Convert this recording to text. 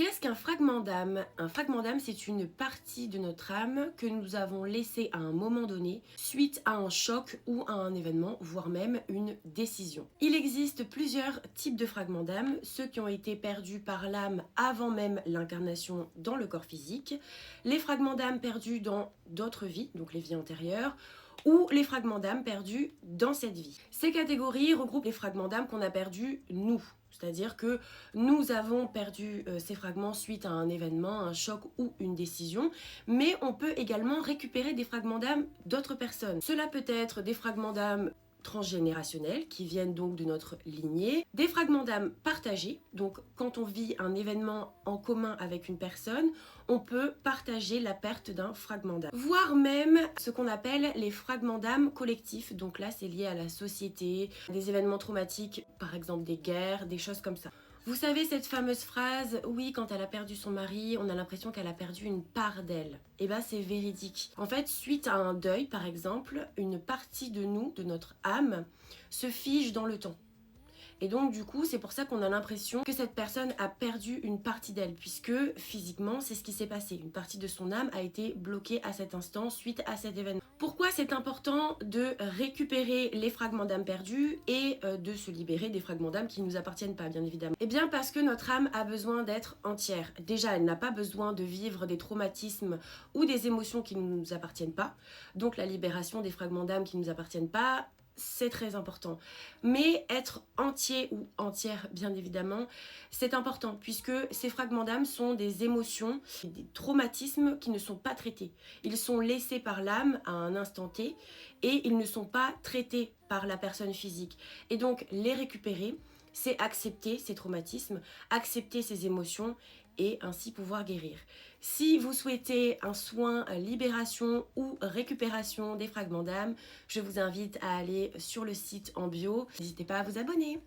Qu'est-ce qu'un fragment d'âme? Un fragment d'âme, c'est une partie de notre âme que nous avons laissée à un moment donné suite à un choc ou à un événement, voire même une décision. Il existe plusieurs types de fragments d'âme, ceux qui ont été perdus par l'âme avant même l'incarnation dans le corps physique, les fragments d'âme perdus dans d'autres vies, donc les vies antérieures, ou les fragments d'âme perdus dans cette vie. Ces catégories regroupent les fragments d'âme qu'on a perdus nous. C'est-à-dire que nous avons perdu ces fragments suite à un événement, un choc ou une décision, mais on peut également récupérer des fragments d'âme d'autres personnes. Cela peut être des fragments d'âme transgénérationnels qui viennent donc de notre lignée, des fragments d'âme partagés, donc quand on vit un événement en commun avec une personne, on peut partager la perte d'un fragment d'âme, voire même ce qu'on appelle les fragments d'âme collectifs, donc là c'est lié à la société, des événements traumatiques, par exemple des guerres, des choses comme ça. Vous savez cette fameuse phrase, oui, quand elle a perdu son mari, on a l'impression qu'elle a perdu une part d'elle. Et bien c'est véridique. En fait, suite à un deuil, par exemple, une partie de nous, de notre âme, se fige dans le temps. Et donc du coup, c'est pour ça qu'on a l'impression que cette personne a perdu une partie d'elle, puisque physiquement, c'est ce qui s'est passé. Une partie de son âme a été bloquée à cet instant suite à cet événement. Pourquoi c'est important de récupérer les fragments d'âme perdus et de se libérer des fragments d'âme qui ne nous appartiennent pas, bien évidemment? Eh bien parce que notre âme a besoin d'être entière. Déjà, elle n'a pas besoin de vivre des traumatismes ou des émotions qui ne nous appartiennent pas. Donc la libération des fragments d'âme qui ne nous appartiennent pas, c'est très important. Mais être entier ou entière, bien évidemment, c'est important puisque ces fragments d'âme sont des émotions, des traumatismes qui ne sont pas traités. Ils sont laissés par l'âme à un instant T et ils ne sont pas traités par la personne physique. Et donc, les récupérer, c'est accepter ces traumatismes, accepter ces émotions et ainsi pouvoir guérir. Si vous souhaitez un soin libération ou récupération des fragments d'âme, je vous invite à aller sur le site en bio. N'hésitez pas à vous abonner.